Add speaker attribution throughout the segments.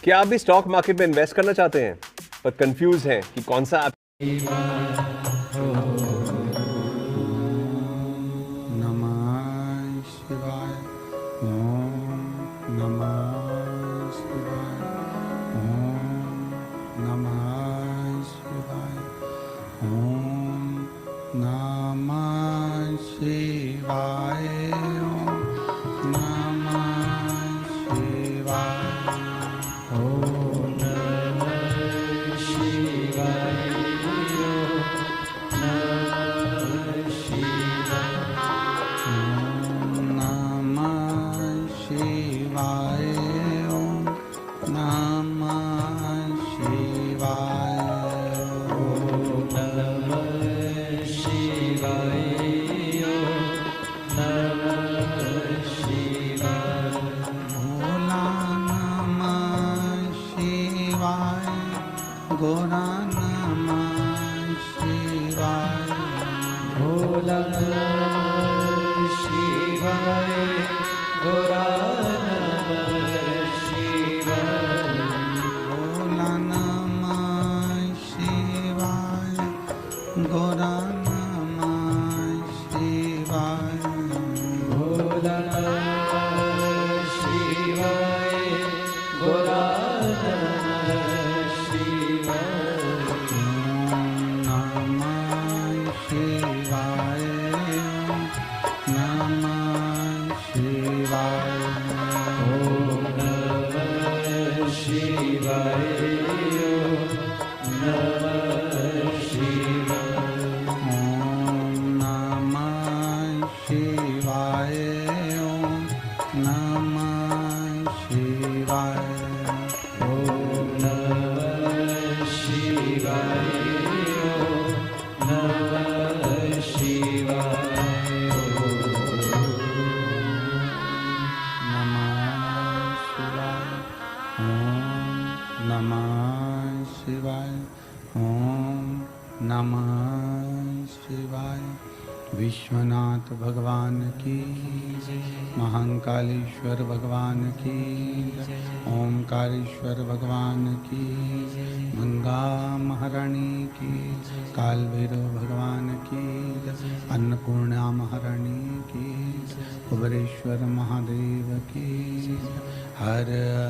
Speaker 1: क्या आप भी स्टॉक मार्केट में इन्वेस्ट करना चाहते हैं पर कंफ्यूज हैं कि कौन सा
Speaker 2: नमः शिवाय। ओम नमः शिवाय। ओम नमः शिवाय। ओम नमः शिवाय। ओम नमः शिवाय। ओम नमः शिवाय। गोरा नमः शिवाय। भोला नमः शिवाय। गोरा नमः शिवाय। भोला नमः शिवाय। गोरा नमः शिवाय। भोला नमः शिवाय। गोरा विश्वनाथ भगवान की, महाकालेश्वर भगवान की, ओमकारेश्वर भगवान की, गंगा महारानी की, काल भैरव भगवान की, अन्नपूर्णा महारानी की, कुबेरेश्वर महादेव की। हर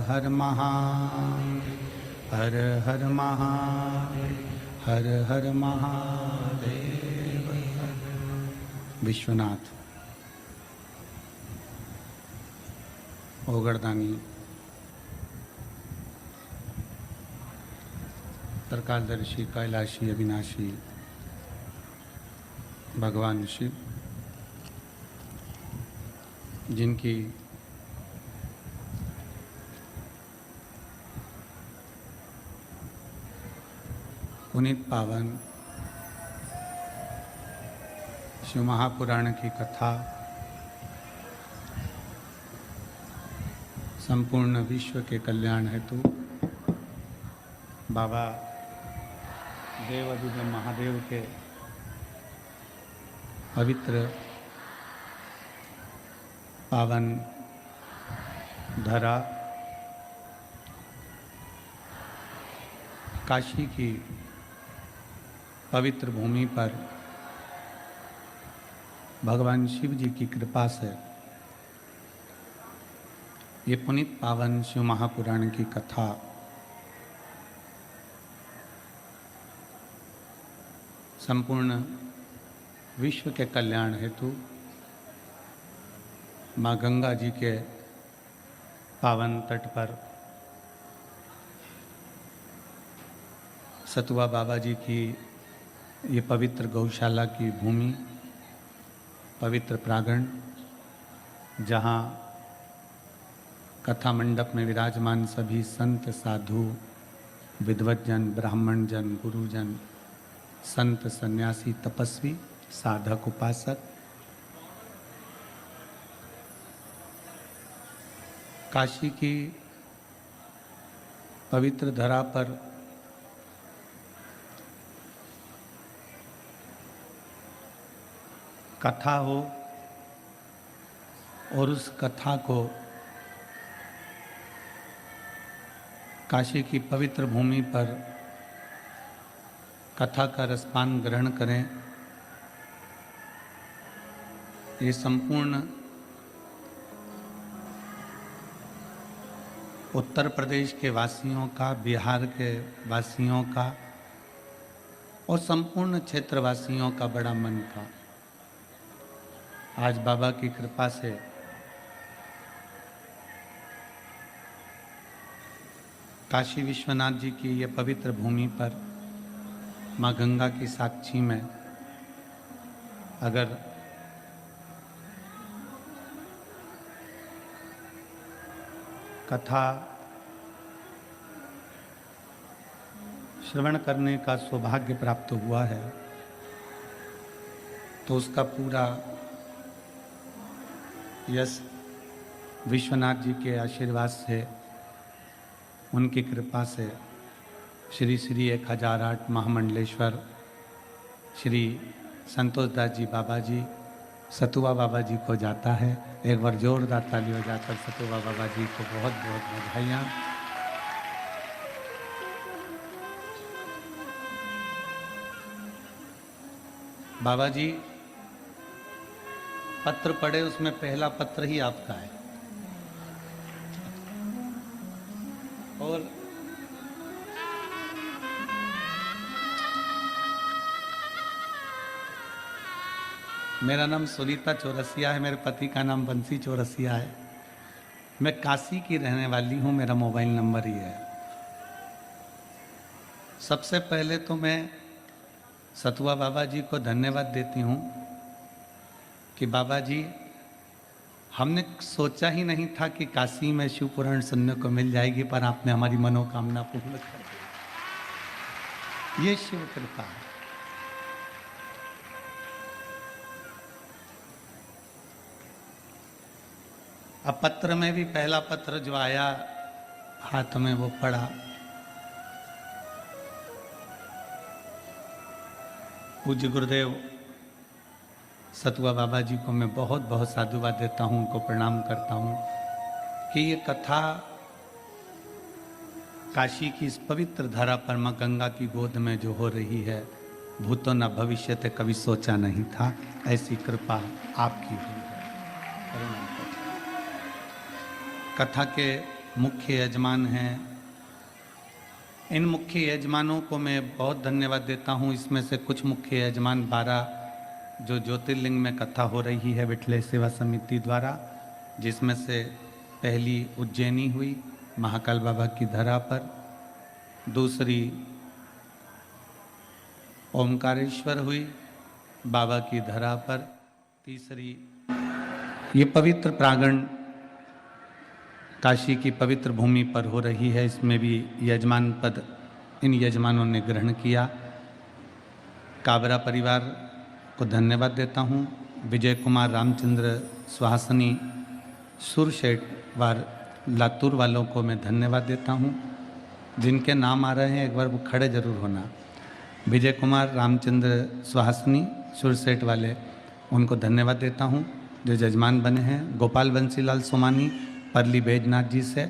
Speaker 2: हर महादेव, हर हर महादेव, हर हर महादेव। विश्वनाथ ओगरदानी त्रिकालदर्शी कैलाशी अविनाशी भगवान शिव, जिनकी पुनीत पावन शिव महापुराण की कथा संपूर्ण विश्व के कल्याण हेतु बाबा देवाधिदेव महादेव के पवित्र पावन धरा काशी की पवित्र भूमि पर भगवान शिव जी की कृपा से ये पुनीत पावन शिव महापुराण की कथा संपूर्ण विश्व के कल्याण हेतु माँ गंगा जी के पावन तट पर सतुआ बाबा जी की ये पवित्र गौशाला की भूमि, पवित्र प्रांगण, जहाँ कथा मंडप में विराजमान सभी संत साधु विद्वज्जन ब्राह्मण जन गुरुजन संत सन्यासी तपस्वी साधक उपासक काशी की पवित्र धरा पर कथा हो और उस कथा को काशी की पवित्र भूमि पर कथा का रसपान ग्रहण करें। ये संपूर्ण उत्तर प्रदेश के वासियों का, बिहार के वासियों का और संपूर्ण क्षेत्रवासियों का बड़ा मन था। आज बाबा की कृपा से काशी विश्वनाथ जी की ये पवित्र भूमि पर माँ गंगा की साक्षी में अगर कथा श्रवण करने का सौभाग्य प्राप्त हुआ है तो उसका पूरा यश विश्वनाथ जी के आशीर्वाद से, उनकी कृपा से श्री श्री 1008 महामंडलेश्वर श्री संतोष दास जी बाबा जी, सतुआ बाबा जी को जाता है। एक बार जोरदार ताली बजाकर सतुआ बाबा जी को बहुत बहुत बधाइयाँ। बाबा जी पत्र पढ़े, उसमें पहला पत्र ही आपका है। और मेरा नाम सुनीता चौरसिया है, मेरे पति का नाम बंसी चौरसिया है। मैं काशी की रहने वाली हूँ, मेरा मोबाइल नंबर ही है। सबसे पहले तो मैं सतुआ बाबा जी को धन्यवाद देती हूँ कि बाबा जी, हमने सोचा ही नहीं था कि काशी में शिव पुराण सुनने को मिल जाएगी, पर आपने हमारी मनोकामना पूर्ण कर दी। ये शिव कृपा है। अब पत्र में भी पहला पत्र जो आया हाथ में वो पढ़ा। पूज्य गुरुदेव सतुआ बाबा जी को मैं बहुत बहुत साधुवाद देता हूँ, उनको प्रणाम करता हूँ कि ये कथा काशी की इस पवित्र धरा पर माँ गंगा की गोद में जो हो रही है, भूतो न भविष्यते कभी सोचा नहीं था। ऐसी कृपा आपकी हुई है। कथा के मुख्य यजमान हैं, इन मुख्य यजमानों को मैं बहुत धन्यवाद देता हूँ। इसमें से कुछ मुख्य यजमान 12 जो ज्योतिर्लिंग में कथा हो रही है विठले सेवा समिति द्वारा, जिसमें से पहली उज्जैनी हुई महाकाल बाबा की धरा पर, दूसरी ओमकारेश्वर हुई बाबा की धरा पर, तीसरी ये पवित्र प्रांगण काशी की पवित्र भूमि पर हो रही है। इसमें भी यजमान पद इन यजमानों ने ग्रहण किया। काबरा परिवार को धन्यवाद देता हूँ। विजय कुमार रामचंद्र सुहासनी सुरशेठ वार लातूर वालों को मैं धन्यवाद देता हूँ। जिनके नाम आ रहे हैं एक बार वो खड़े जरूर होना। विजय कुमार रामचंद्र सुहासनी सुरशेठ वाले, उनको धन्यवाद देता हूँ जो जजमान बने हैं। गोपाल बंसीलाल सोमानी परली बैजनाथ जी से,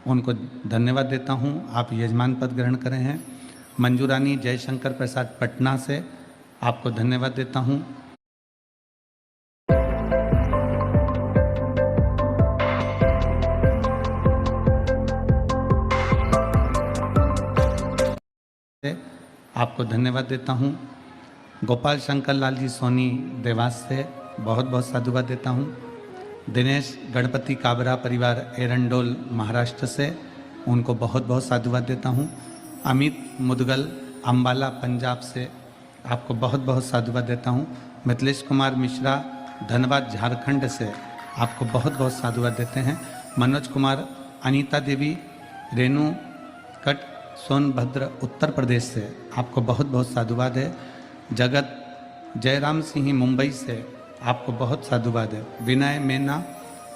Speaker 2: उनको धन्यवाद देता हूँ, आप यजमान पद ग्रहण करे हैं। मंजूरानी जयशंकर प्रसाद पटना से, आपको धन्यवाद देता हूँ। आपको धन्यवाद देता हूँ। गोपाल शंकर लाल जी सोनी देवास से बहुत बहुत साधुवाद देता हूँ। दिनेश गणपति काबरा परिवार एरंडोल महाराष्ट्र से, उनको बहुत बहुत साधुवाद देता हूँ। अमित मुदगल अम्बाला पंजाब से, आपको बहुत बहुत साधुवाद देता हूँ। मिथिलेश कुमार मिश्रा धनबाद झारखंड से, आपको बहुत बहुत साधुवाद देते हैं। मनोज कुमार अनीता देवी रेणु कट सोनभद्र उत्तर प्रदेश से, आपको बहुत बहुत साधुवाद है। जगत जयराम सिंह मुंबई से, आपको बहुत साधुवाद है। विनय मेना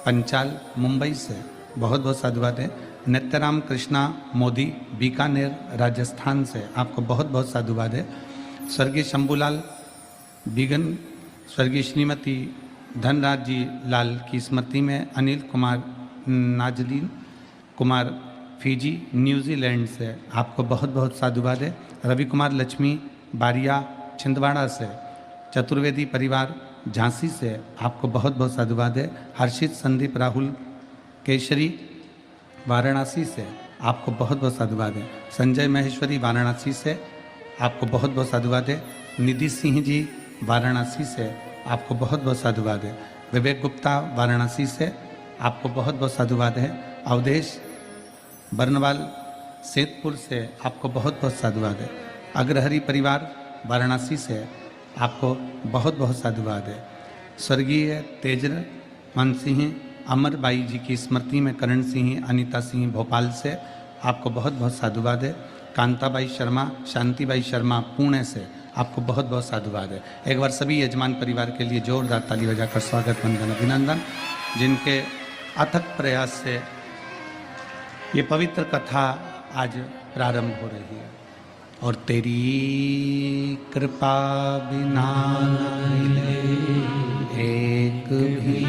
Speaker 2: पंचाल मुंबई से, बहुत बहुत साधुवाद है। नित्यराम कृष्णा मोदी बीकानेर राजस्थान से, आपको बहुत बहुत साधुवाद है। स्वर्गीय शंभूलाल बिगन, स्वर्गीय श्रीमती धनराज जी लाल की स्मृति में अनिल कुमार नाजलीन कुमार फिजी न्यूजीलैंड से आपको बहुत बहुत साधुवाद है। रवि कुमार लक्ष्मी बारिया छिंदवाड़ा से, चतुर्वेदी परिवार झांसी से आपको बहुत बहुत साधुवाद है। हर्षित संदीप राहुल केशरी वाराणसी से आपको बहुत बहुत साधुवाद है। संजय महेश्वरी वाराणसी से आपको बहुत बहुत साधुवाद है। निधि सिंह जी वाराणसी से आपको बहुत बहुत साधुवाद है। विवेक गुप्ता वाराणसी से आपको बहुत बहुत साधुवाद है। अवधेश बर्नवाल सेतपुर से आपको बहुत बहुत साधुवाद है। अग्रहरी परिवार वाराणसी से आपको बहुत बहुत साधुवाद है। स्वर्गीय तेजर मन सिंह अमरबाई जी की स्मृति में करण सिंह अनीता सिंह भोपाल से आपको बहुत बहुत साधुवाद है। कांताबाई शर्मा शांतिबाई शर्मा पुणे से आपको बहुत बहुत साधुवाद है। एक बार सभी यजमान परिवार के लिए जोरदार ताली बजाकर स्वागत वंदन अभिनंदन, जिनके अथक प्रयास से ये पवित्र कथा आज प्रारंभ हो रही है। और तेरी कृपा बिना मिले एक भी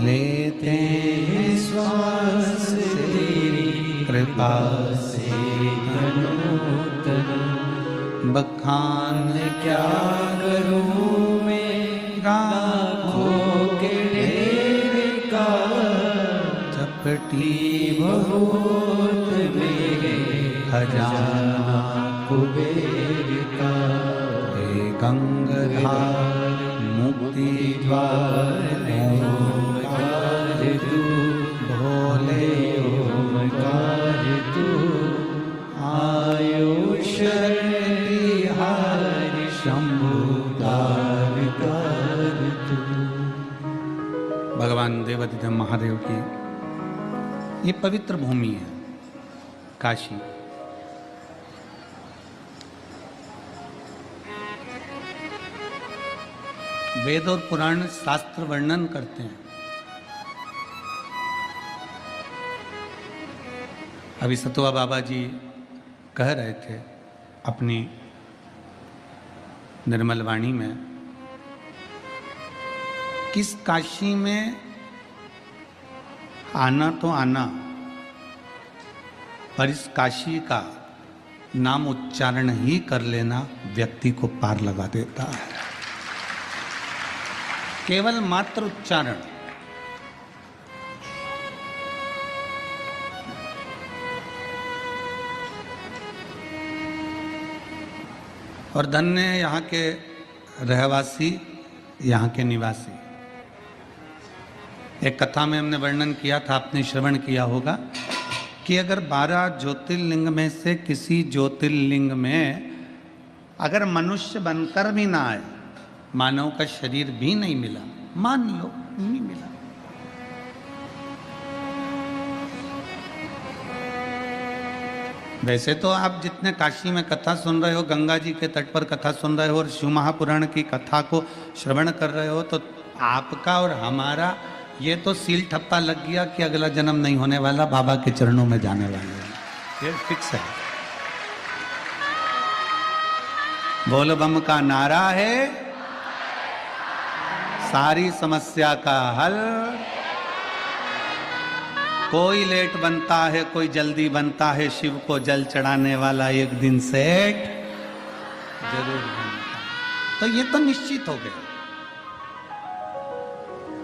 Speaker 2: लेते हैं श्वास तेरी कृपा से बखान क्या करूं मैं राखों के ढेर का, चपटी बहुत मेरे खजाना कुबेर का। हे गंगाधार मुक्ति द्वार ओंकार तू, भोले ओंकार तू, आयो शरण बिहारी शंभुदार कार तू। भगवान देवाधिदेव महादेव की ये पवित्र भूमि है काशी। वेद और पुराण शास्त्र वर्णन करते हैं। अभी सतुआ बाबा जी कह रहे थे अपनी निर्मल वाणी में कि इस काशी में आना तो आना, पर इस काशी का नाम उच्चारण ही कर लेना व्यक्ति को पार लगा देता है। केवल मात्र उच्चारण। और धन्य है यहाँ के रहवासी, यहाँ के निवासी। एक कथा में हमने वर्णन किया था, आपने श्रवण किया होगा कि अगर 12 ज्योतिर्लिंग में से किसी ज्योतिर्लिंग में अगर मनुष्य बनकर भी ना आए, मानव का शरीर भी नहीं मिला, मान लो नहीं मिला, वैसे तो आप जितने काशी में कथा सुन रहे हो, गंगा जी के तट पर कथा सुन रहे हो और शिव महापुराण की कथा को श्रवण कर रहे हो, तो आपका और हमारा ये तो सील ठप्पा लग गया कि अगला जन्म नहीं होने वाला, बाबा के चरणों में जाने वाले हैं, ये फिक्स है। बोल बम का नारा है, सारी समस्या का हल। कोई लेट बनता है, कोई जल्दी बनता है, शिव को जल चढ़ाने वाला एक दिन सेठ जरूर बनता है। तो ये तो निश्चित हो गया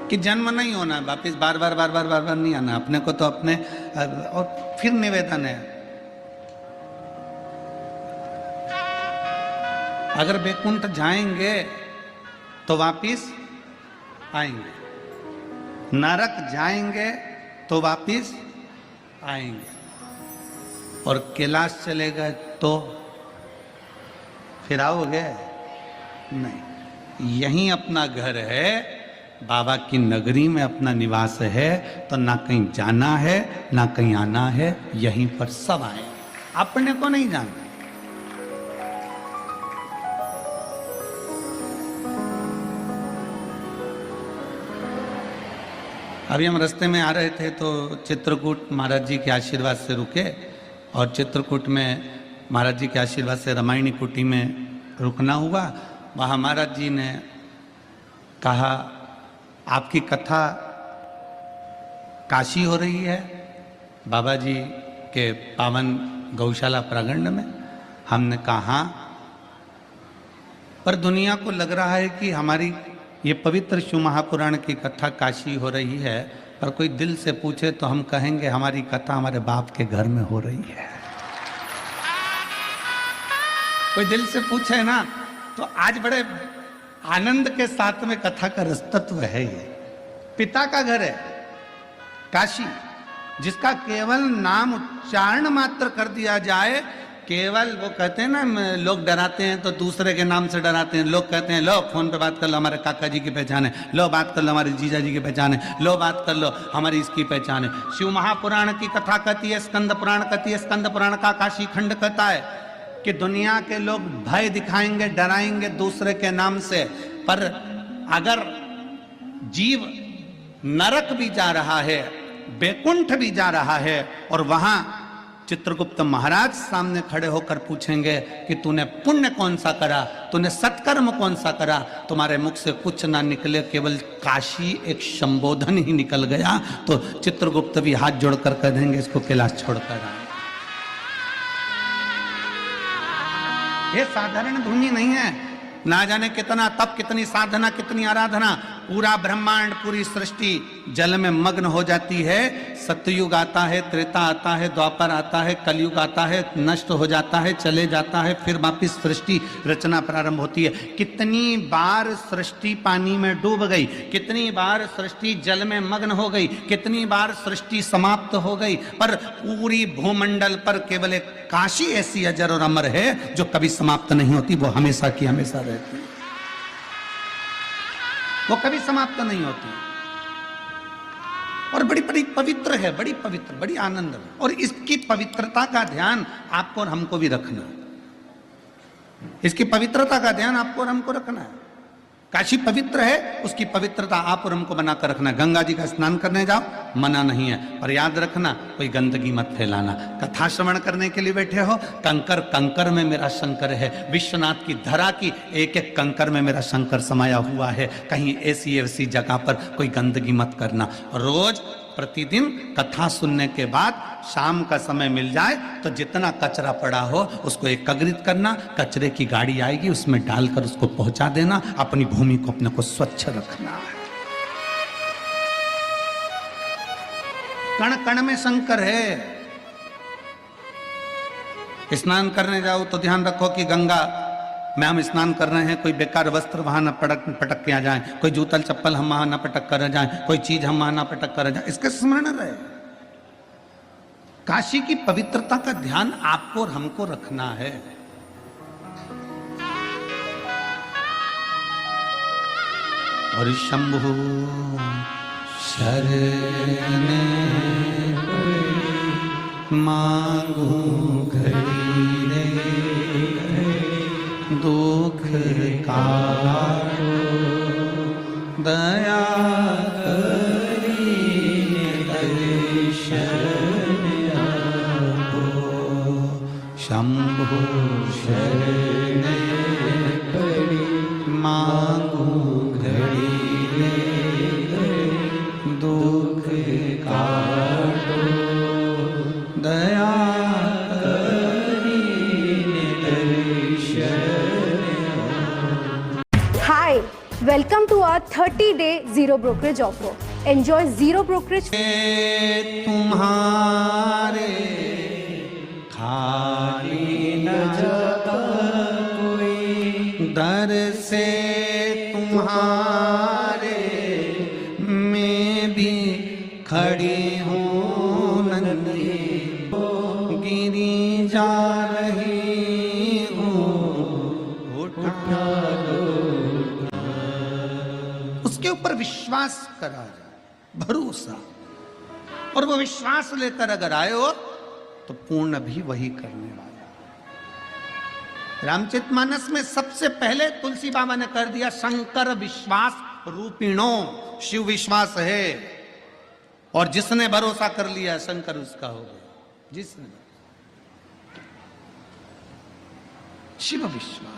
Speaker 2: कि जन्म नहीं होना, वापिस बार बार बार बार बार बार नहीं आना अपने को। तो अपने और फिर निवेदन है, अगर बैकुंठ जाएंगे तो वापिस आएंगे, नरक जाएंगे तो वापिस आएंगे, और कैलाश चले गए तो फिर आओगे नहीं। यहीं अपना घर है, बाबा की नगरी में अपना निवास है, तो ना कहीं जाना है ना कहीं आना है, यहीं पर सब आए, अपने को नहीं जाना। अभी हम रास्ते में आ रहे थे तो चित्रकूट महाराज जी के आशीर्वाद से रुके, और चित्रकूट में महाराज जी के आशीर्वाद से रामायणी कुटी में रुकना हुआ। वहाँ महाराज जी ने कहा, आपकी कथा काशी हो रही है, बाबा जी के पावन गौशाला प्रांगण में। हमने कहा हाँ, पर दुनिया को लग रहा है कि हमारी ये पवित्र शिव महापुराण की कथा काशी हो रही है, पर कोई दिल से पूछे तो हम कहेंगे हमारी कथा हमारे बाप के घर में हो रही है। कोई दिल से पूछे ना तो आज बड़े आनंद के साथ में कथा का रसतत्व है। ये पिता का घर है काशी, जिसका केवल नाम उच्चारण मात्र कर दिया जाए, केवल वो कहते हैं ना, लोग डराते हैं तो दूसरे के नाम से डराते हैं। लोग कहते हैं लो फोन पे बात कर लो, हमारे काका जी की पहचान है, लो बात कर लो हमारे जीजा जी की पहचान है, लो बात कर लो हमारी इसकी पहचान है। शिव महापुराण की कथा कहती है, स्कंद पुराण कहती है, स्कंद पुराण का काशी खंड कहता है कि दुनिया के लोग भय दिखाएंगे, डराएंगे दूसरे के नाम से, पर अगर जीव नरक भी जा रहा है, बैकुंठ भी जा रहा है, और वहां चित्रगुप्त महाराज सामने खड़े होकर पूछेंगे कि तूने पुण्य कौन सा करा, तूने सत्कर्म कौन सा करा, तुम्हारे मुख से कुछ ना निकले, केवल काशी एक संबोधन ही निकल गया, तो चित्रगुप्त भी हाथ जोड़कर कह देंगे इसको कैलाश छोड़कर आए। ये साधारण भूमि नहीं है, ना जाने कितना तप, कितनी साधना, कितनी आराधना, पूरा ब्रह्मांड, पूरी सृष्टि जल में मग्न हो जाती है। सतयुग आता है, त्रेता आता है, द्वापर आता है, कलयुग आता है, नष्ट हो जाता है, चले जाता है, फिर वापिस सृष्टि रचना प्रारंभ होती है। कितनी बार सृष्टि पानी में डूब गई, कितनी बार सृष्टि जल में मग्न हो गई, कितनी बार सृष्टि समाप्त हो गई, पर पूरी भूमंडल पर केवल एक काशी ऐसी अजर और अमर है जो कभी समाप्त नहीं होती, वो हमेशा की हमेशा रहती है, वो कभी समाप्त नहीं होती, और बड़ी बड़ी पवित्र है, बड़ी पवित्र, बड़ी आनंद है। और इसकी पवित्रता का ध्यान आपको और हमको भी रखना है। इसकी पवित्रता का ध्यान आपको और हमको रखना है। काशी पवित्र है, उसकी पवित्रता आप और हमको बनाकर रखना है। गंगा जी का स्नान करने जाओ, मना नहीं है, पर याद रखना कोई गंदगी मत फैलाना। कथा श्रवण करने के लिए बैठे हो, कंकर कंकर में मेरा शंकर है, विश्वनाथ की धरा की एक एक कंकर में मेरा शंकर समाया हुआ है। कहीं ऐसी ऐसी जगह पर कोई गंदगी मत करना। रोज प्रतिदिन कथा सुनने के बाद शाम का समय मिल जाए तो जितना कचरा पड़ा हो उसको एकत्रित करना, कचरे की गाड़ी आएगी उसमें डालकर उसको पहुंचा देना, अपनी भूमि को अपने को स्वच्छ रखना है। कण कण में शंकर है। स्नान करने जाओ तो ध्यान रखो कि गंगा में हम स्नान कर रहे हैं, कोई बेकार वस्त्र वहां न पटक के आ जाए, कोई जूतल चप्पल हम वहां न पटक कर जाए, कोई चीज हम वहां न पटक कर जाए, इसका स्मरण रहे। काशी की पवित्रता का ध्यान आपको और हमको रखना है। और शंभु शरण मांगू घड़ी रे, दुख काटो दया करी दर्शन आपो। शंभु शरण मांगू घड़ी रे, दुख काटो दया
Speaker 3: Welcome to our 30-day zero brokerage offer. Enjoy zero brokerage.
Speaker 2: तुम्हारे खाली न जाता कोई, दर से तुम्हारे मैं भी खड़ी हूँ नंदी, गिरी जा रही हूँ उठा लो। उसके ऊपर विश्वास करा जाए, भरोसा, और वो विश्वास लेकर अगर आए हो तो पूर्ण भी वही करने वाला। रामचरितमानस में सबसे पहले तुलसी बाबा ने कर दिया, शंकर विश्वास रूपिणो, शिव विश्वास है, और जिसने भरोसा कर लिया शंकर उसका हो गया। जिसने शिव विश्वास,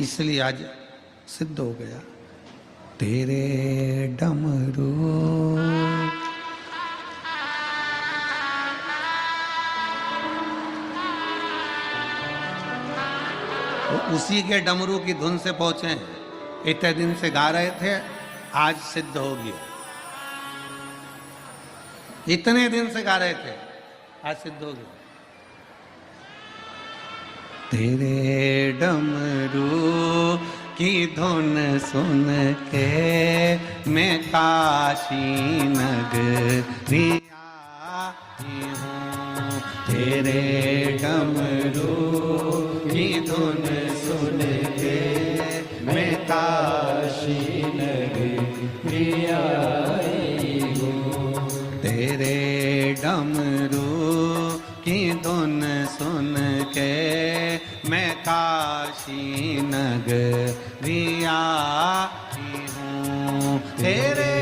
Speaker 2: इसलिए आज सिद्ध हो गया। तेरे डमरू तो उसी के डमरू की धुन से पहुंचे। इतने दिन से गा रहे थे, आज सिद्ध हो गया। इतने दिन से गा रहे थे, आज सिद्ध हो गया। तेरे डमरू की धुन सुन के मैं काशी नगरी आई हूँ। तेरे डमरू की धुन सुन के मैं काशी नगरी आई हूँ। तेरे डमरू की धुन सुन के मैं काशी नगरी आई हूँ। तेरे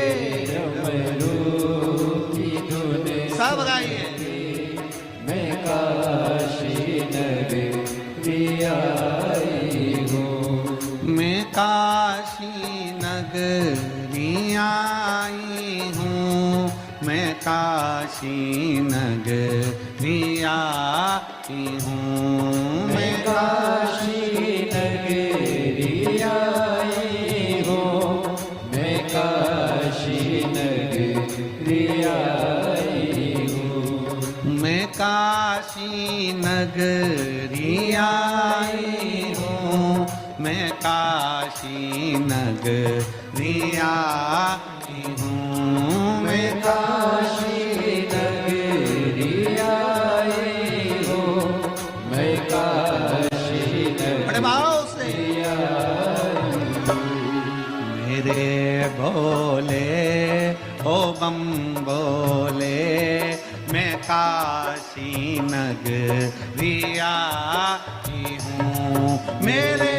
Speaker 2: डमरू की धुन सब गाइए। मैं काशी नगरी आई हूँ। मैं काशी नगरी आई हूँ। मैं काशी नगरी आई हूँ। मैं काशी नगरी आई हूँ। मैं काशी नगरी आई हूँ। मैं काशी नगरी आई हूँ। मैं काशी नगरी आई हूँ। मैं काशी नगरी आई हूँ। मैं काशी बड़े भाव से मेरे भोले ओ बम बोले मैं काशी नगरी आई हूँ। मेरे